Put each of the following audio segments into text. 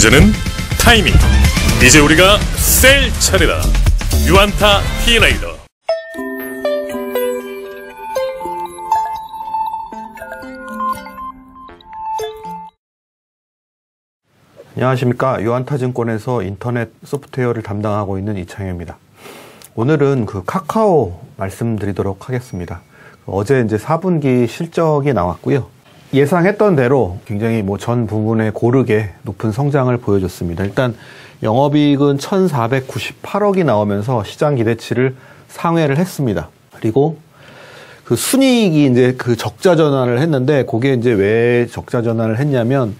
문제는 타이밍. 이제 우리가 셀 차례다. 유안타 T레이더. 안녕하십니까. 유안타증권에서 인터넷 소프트웨어를 담당하고 있는 이창효입니다. 오늘은 카카오 말씀드리도록 하겠습니다. 어제 이제 4분기 실적이 나왔고요. 예상했던 대로 굉장히 전 부분에 고르게 높은 성장을 보여줬습니다. 일단 영업이익은 1,498억이 나오면서 시장 기대치를 상회를 했습니다. 그리고 순이익이 이제 적자 전환을 했는데, 그게 이제 왜 적자 전환을 했냐면,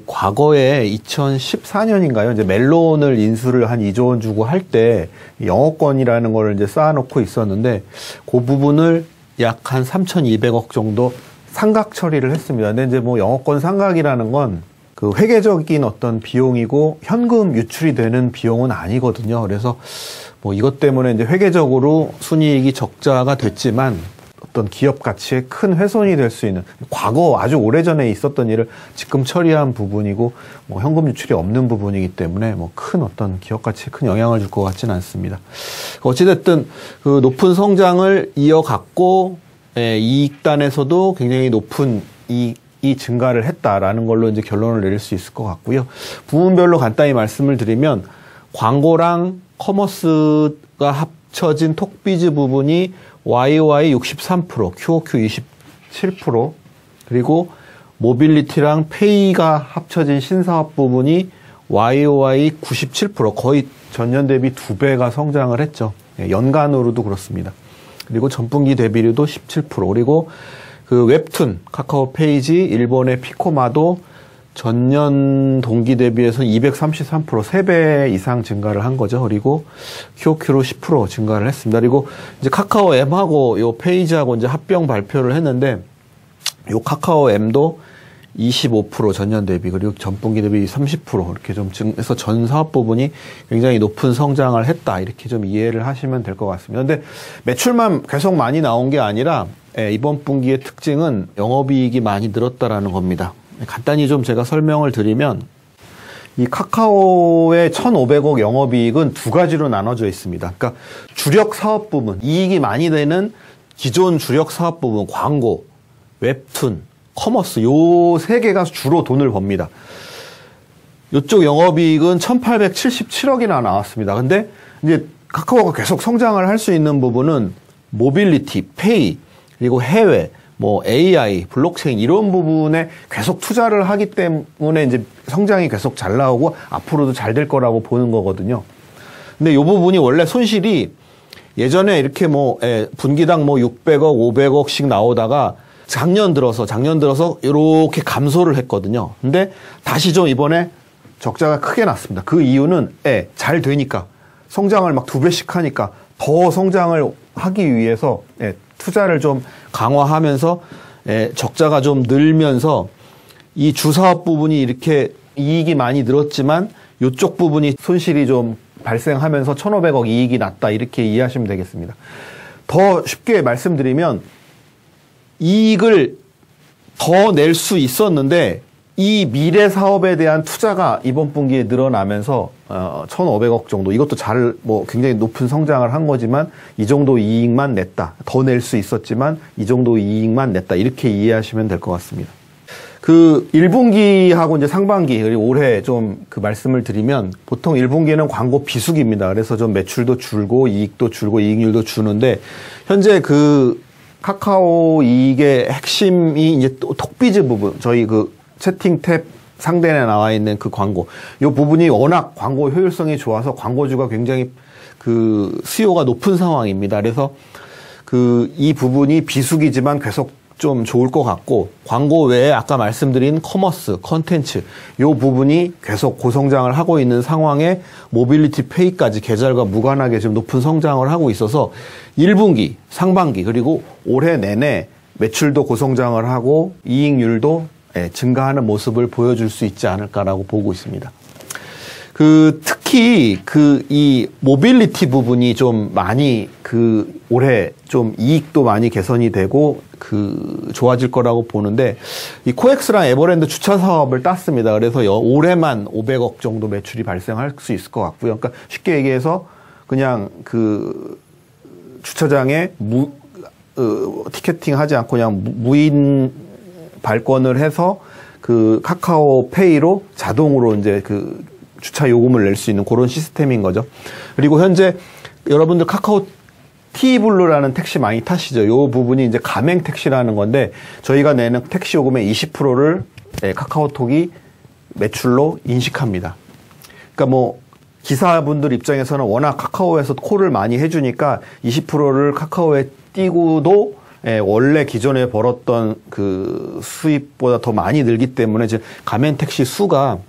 과거에 2014년인가요? 이제 멜론을 인수를 한 2조 원 주고 할 때 영업권이라는 걸 이제 쌓아놓고 있었는데, 그 부분을 약 한 3,200억 정도 상각 처리를 했습니다. 근데 이제 영업권 상각이라는 건 회계적인 어떤 비용이고 현금 유출이 되는 비용은 아니거든요. 그래서 이것 때문에 이제 회계적으로 순이익이 적자가 됐지만 어떤 기업 가치에 큰 훼손이 될 수 있는, 과거 아주 오래전에 있었던 일을 지금 처리한 부분이고 현금 유출이 없는 부분이기 때문에 큰 어떤 기업 가치에 큰 영향을 줄 것 같지는 않습니다. 어찌됐든 높은 성장을 이어갔고, 이익단에서도 굉장히 높은 이익이 증가를 했다라는 걸로 이제 결론을 내릴 수 있을 것 같고요. 부문별로 간단히 말씀을 드리면, 광고랑 커머스가 합쳐진 톡비즈 부분이 YOY 63%, QOQ 27%, 그리고 모빌리티랑 페이가 합쳐진 신사업 부분이 YOY 97%, 거의 전년 대비 2배가 성장을 했죠. 연간으로도 그렇습니다. 그리고 전분기 대비율도 17%, 그리고 웹툰, 카카오 페이지, 일본의 피코마도 전년 동기 대비해서 233%, 3배 이상 증가를 한 거죠. 그리고 QOQ로 10% 증가를 했습니다. 그리고 이제 카카오 M하고 요 페이지하고 이제 합병 발표를 했는데, 요 카카오 M도 25% 전년 대비, 그리고 전분기 대비 30% 이렇게 좀 증해서 전 사업 부분이 굉장히 높은 성장을 했다, 이렇게 좀 이해를 하시면 될 것 같습니다. 근데 매출만 계속 많이 나온 게 아니라 이번 분기의 특징은 영업이익이 많이 늘었다라는 겁니다. 간단히 좀 제가 설명을 드리면, 이 카카오의 1,500억 영업이익은 두 가지로 나눠져 있습니다. 그러니까 주력 사업 부분, 이익이 많이 되는 기존 주력 사업 부분, 광고, 웹툰, 커머스, 요 세 개가 주로 돈을 법니다. 요쪽 영업이익은 1,877억이나 나왔습니다. 근데 이제 카카오가 계속 성장을 할 수 있는 부분은 모빌리티, 페이, 그리고 해외, AI, 블록체인 이런 부분에 계속 투자를 하기 때문에 이제 성장이 계속 잘 나오고 앞으로도 잘 될 거라고 보는 거거든요. 근데 이 부분이 원래 손실이 예전에 이렇게 분기당 600억, 500억씩 나오다가 작년 들어서 이렇게 감소를 했거든요. 근데 다시 좀 이번에 적자가 크게 났습니다. 그 이유는 잘 되니까, 성장을 막 2배씩 하니까 더 성장을 하기 위해서 투자를 좀 강화하면서 적자가 좀 늘면서 이 주사업 부분이 이렇게 이익이 많이 늘었지만 이쪽 부분이 손실이 좀 발생하면서 1,500억 이익이 났다, 이렇게 이해하시면 되겠습니다. 더 쉽게 말씀드리면, 이익을 더 낼 수 있었는데 이 미래 사업에 대한 투자가 이번 분기에 늘어나면서 1,500억 정도, 이것도 굉장히 높은 성장을 한 거지만 이 정도 이익만 냈다. 더 낼 수 있었지만 이 정도 이익만 냈다, 이렇게 이해하시면 될 것 같습니다. 1분기하고 이제 상반기, 그리고 올해 좀 말씀을 드리면, 보통 1분기는 광고 비수기입니다. 그래서 좀 매출도 줄고 이익도 줄고 이익률도 주는데, 현재 카카오 이익의 핵심이 이제 톡비즈 부분, 저희 채팅 탭 상단에 나와 있는 광고, 이 부분이 워낙 광고 효율성이 좋아서 광고주가 굉장히 수요가 높은 상황입니다. 그래서 이 부분이 비수기지만 계속 좀 좋을 것 같고, 광고 외에 아까 말씀드린 커머스, 컨텐츠, 이 부분이 계속 고성장을 하고 있는 상황에 모빌리티 페이까지 계절과 무관하게 지금 높은 성장을 하고 있어서 1분기, 상반기, 그리고 올해 내내 매출도 고성장을 하고 이익률도 증가하는 모습을 보여줄 수 있지 않을까라고 보고 있습니다. 특히 이 모빌리티 부분이 좀 많이 올해 좀 이익도 많이 개선이 되고 좋아질 거라고 보는데, 이 코엑스랑 에버랜드 주차 사업을 땄습니다. 그래서 올해만 500억 정도 매출이 발생할 수 있을 것 같고요. 그러니까 쉽게 얘기해서 그냥 주차장에 티켓팅 하지 않고 그냥 무인 발권을 해서 카카오페이로 자동으로 이제 주차 요금을 낼 수 있는 그런 시스템인 거죠. 그리고 현재 여러분들 카카오 T블루라는 택시 많이 타시죠. 요 부분이 이제 가맹 택시라는 건데, 저희가 내는 택시 요금의 20%를 카카오톡이 매출로 인식합니다. 그러니까 뭐 기사분들 입장에서는 워낙 카카오에서 콜을 많이 해주니까 20%를 카카오에 띄고도 원래 기존에 벌었던 수입보다 더 많이 늘기 때문에 지금 가맹 택시 수가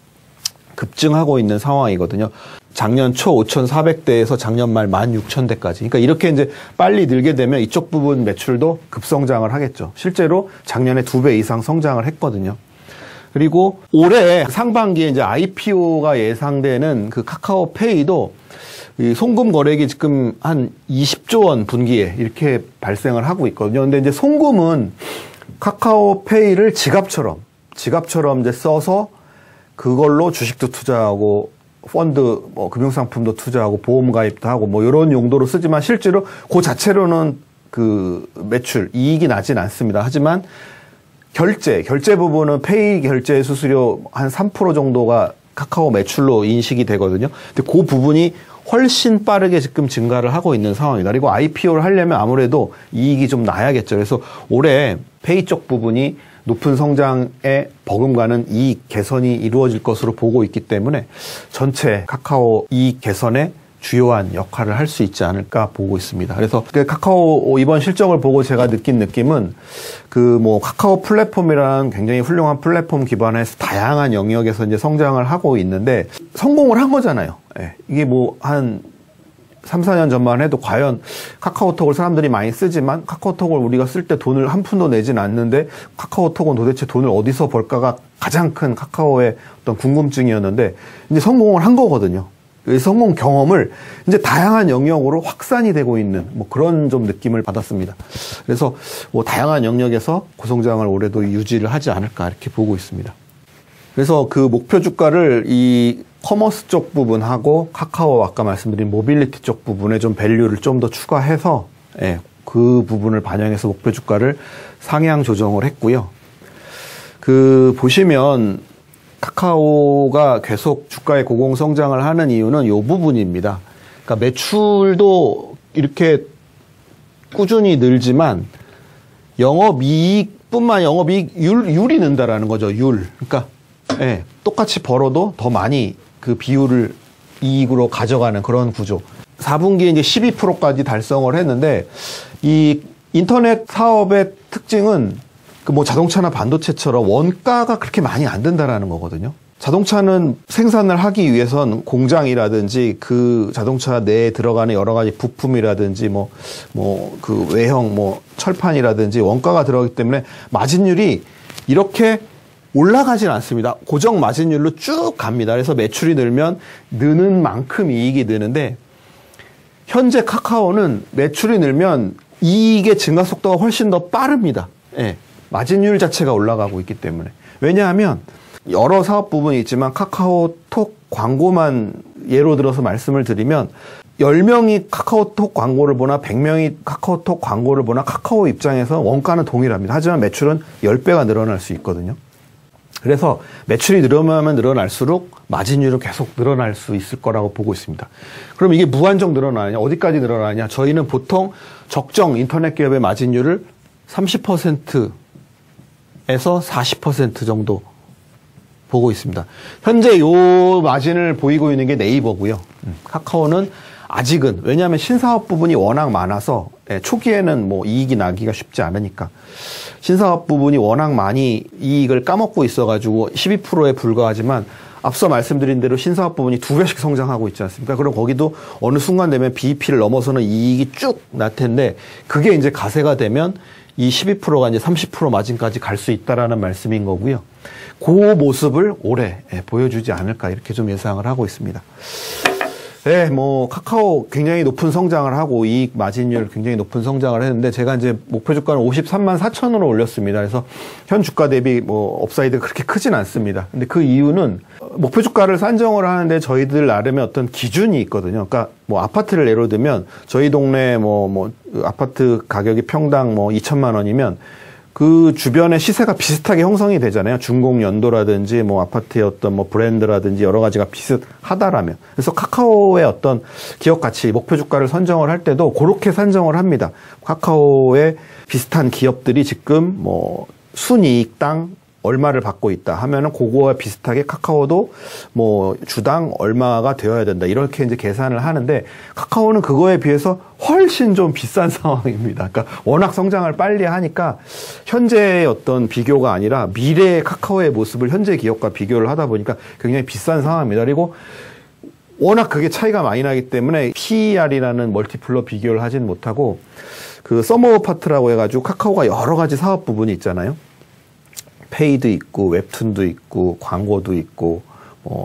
급증하고 있는 상황이거든요. 작년 초 5,400대에서 작년 말 16,000대까지. 그러니까 이렇게 이제 빨리 늘게 되면 이쪽 부분 매출도 급성장을 하겠죠. 실제로 작년에 2배 이상 성장을 했거든요. 그리고 올해 상반기에 이제 IPO가 예상되는 카카오페이도 이 송금 거래액이 지금 한 20조 원 분기에 이렇게 발생을 하고 있거든요. 근데 이제 송금은 카카오페이를 지갑처럼 이제 써서 그걸로 주식도 투자하고 펀드, 금융상품도 투자하고 보험 가입도 하고 이런 용도로 쓰지만, 실제로 그 자체로는 매출, 이익이 나진 않습니다. 하지만 결제 부분은 페이 결제 수수료 한 3% 정도가 카카오 매출로 인식이 되거든요. 근데 그 부분이 훨씬 빠르게 지금 증가를 하고 있는 상황이다. 그리고 IPO를 하려면 아무래도 이익이 좀 나야겠죠. 그래서 올해 페이 쪽 부분이 높은 성장에 버금가는 이익 개선이 이루어질 것으로 보고 있기 때문에 전체 카카오 이익 개선에 주요한 역할을 할 수 있지 않을까 보고 있습니다. 그래서 카카오 이번 실적을 보고 제가 느낀 느낌은 카카오 플랫폼이라는 굉장히 훌륭한 플랫폼 기반에서 다양한 영역에서 이제 성장을 하고 있는데 성공을 한 거잖아요. 이게 한 3, 4년 전만 해도 과연 카카오톡을 사람들이 많이 쓰지만 카카오톡을 우리가 쓸 때 돈을 한 푼도 내진 않는데 카카오톡은 도대체 돈을 어디서 벌까가 가장 큰 카카오의 어떤 궁금증이었는데 이제 성공을 한 거거든요. 이 성공 경험을 이제 다양한 영역으로 확산이 되고 있는 그런 좀 느낌을 받았습니다. 그래서 다양한 영역에서 고성장을 올해도 유지를 하지 않을까 이렇게 보고 있습니다. 그래서 목표 주가를 이 커머스 쪽 부분하고 카카오 아까 말씀드린 모빌리티 쪽 부분에 좀 밸류를 좀 더 추가해서 그 부분을 반영해서 목표 주가를 상향 조정을 했고요. 보시면 카카오가 계속 주가의 고공성장을 하는 이유는 이 부분입니다. 그러니까 매출도 이렇게 꾸준히 늘지만 영업이익률이 는다라는 거죠. 그러니까 똑같이 벌어도 더 많이 비율을 이익으로 가져가는 그런 구조. 4분기에 이제 12%까지 달성을 했는데, 이 인터넷 사업의 특징은 자동차나 반도체처럼 원가가 그렇게 많이 안 든다라는 거거든요. 자동차는 생산을 하기 위해선 공장이라든지 자동차 내에 들어가는 여러 가지 부품이라든지 외형 철판이라든지 원가가 들어가기 때문에 마진율이 이렇게 올라가진 않습니다. 고정 마진율로 쭉 갑니다. 그래서 매출이 늘면 느는 만큼 이익이 느는데, 현재 카카오는 매출이 늘면 이익의 증가 속도가 훨씬 더 빠릅니다. 마진율 자체가 올라가고 있기 때문에. 왜냐하면 여러 사업 부분이 있지만 카카오톡 광고만 예로 들어서 말씀을 드리면 10명이 카카오톡 광고를 보나 100명이 카카오톡 광고를 보나 카카오 입장에서 원가는 동일합니다. 하지만 매출은 10배가 늘어날 수 있거든요. 그래서 매출이 늘어나면 늘어날수록 마진율은 계속 늘어날 수 있을 거라고 보고 있습니다. 그럼 이게 무한정 늘어나느냐? 어디까지 늘어나느냐? 저희는 보통 적정 인터넷 기업의 마진율을 30%에서 40% 정도 보고 있습니다. 현재 요 마진을 보이고 있는 게 네이버고요. 카카오는 아직은, 왜냐하면 신사업 부분이 워낙 많아서 초기에는 이익이 나기가 쉽지 않으니까 신사업 부분이 워낙 많이 이익을 까먹고 있어가지고 12%에 불과하지만, 앞서 말씀드린 대로 신사업 부분이 2배씩 성장하고 있지 않습니까? 그럼 거기도 어느 순간 되면 BEP를 넘어서는 이익이 쭉 날 텐데, 그게 이제 가세가 되면 이 12%가 이제 30% 마진까지 갈 수 있다라는 말씀인 거고요. 그 모습을 올해 보여주지 않을까 이렇게 좀 예상을 하고 있습니다. 네, 뭐 카카오 굉장히 높은 성장을 하고 이익 마진율 굉장히 높은 성장을 했는데 제가 이제 목표 주가는 53만 4천원으로 올렸습니다. 그래서 현 주가 대비 뭐 업사이드가 그렇게 크진 않습니다. 근데 그 이유는 목표 주가를 산정을 하는데 저희들 나름의 어떤 기준이 있거든요. 그러니까 뭐 아파트를 예로 들면 저희 동네 뭐 아파트 가격이 평당 뭐 2천만 원이면 그 주변의 시세가 비슷하게 형성이 되잖아요. 준공 연도라든지 뭐 아파트의 어떤 뭐 브랜드라든지 여러 가지가 비슷하다라면. 그래서 카카오의 어떤 기업 가치, 목표 주가를 선정을 할 때도 그렇게 산정을 합니다. 카카오의 비슷한 기업들이 지금 뭐 순이익당 얼마를 받고 있다 하면은 그거와 비슷하게 카카오도 뭐 주당 얼마가 되어야 된다 이렇게 이제 계산을 하는데 카카오는 그거에 비해서 훨씬 좀 비싼 상황입니다. 그러니까 워낙 성장을 빨리 하니까 현재의 어떤 비교가 아니라 미래의 카카오의 모습을 현재 기업과 비교를 하다 보니까 굉장히 비싼 상황입니다. 그리고 워낙 그게 차이가 많이 나기 때문에 PER이라는 멀티플로 비교를 하진 못하고 그 서머 파트라고 해가지고 카카오가 여러 가지 사업 부분이 있잖아요. 페이도 있고 웹툰도 있고 광고도 있고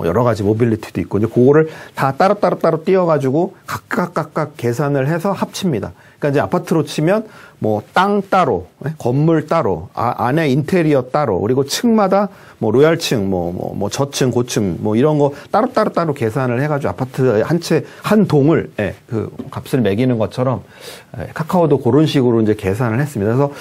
여러 가지 모빌리티도 있고 이제 그거를 다 따로 띄어가지고 각각 계산을 해서 합칩니다. 그러니까 이제 아파트로 치면 뭐 땅 따로, 건물 따로, 안에 인테리어 따로, 그리고 층마다 뭐 로얄층, 뭐 저층, 고층 뭐 이런 거 따로 계산을 해가지고 아파트 한 동을 그 값을 매기는 것처럼 카카오도 그런 식으로 이제 계산을 했습니다. 그래서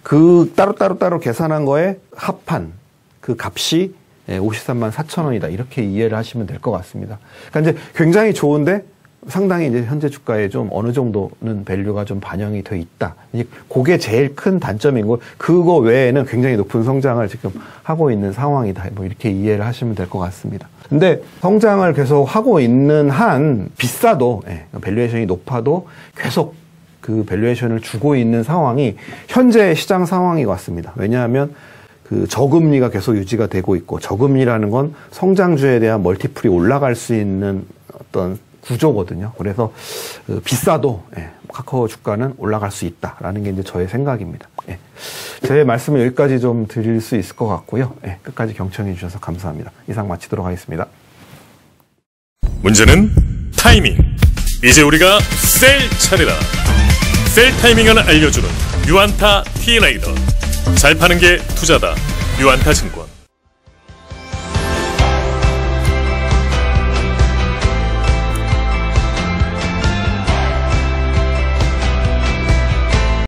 그 따로 계산한 거에 합한 그 값이 53만 4천 원이다. 이렇게 이해를 하시면 될 것 같습니다. 그러니까 이제 굉장히 좋은데 상당히 이제 현재 주가에 좀 어느 정도는 밸류가 좀 반영이 돼 있다. 이제 그게 제일 큰 단점인 거. 그거 외에는 굉장히 높은 성장을 지금 하고 있는 상황이다. 뭐 이렇게 이해를 하시면 될 것 같습니다. 근데 성장을 계속 하고 있는 한 비싸도 밸류에이션이 높아도 계속 그 밸류에이션을 주고 있는 상황이 현재 시장 상황이 같습니다. 왜냐하면 그 저금리가 계속 유지가 되고 있고 저금리라는 건 성장주에 대한 멀티플이 올라갈 수 있는 어떤 구조거든요. 그래서 비싸도 카카오 주가는 올라갈 수 있다라는 게 이제 저의 생각입니다. 제 말씀을 여기까지 좀 드릴 수 있을 것 같고요. 끝까지 경청해 주셔서 감사합니다. 이상 마치도록 하겠습니다. 문제는 타이밍. 이제 우리가 셀 차례다. 셀 타이밍을 알려주는 유안타 T레이더. 잘 파는 게 투자다. 유안타증권.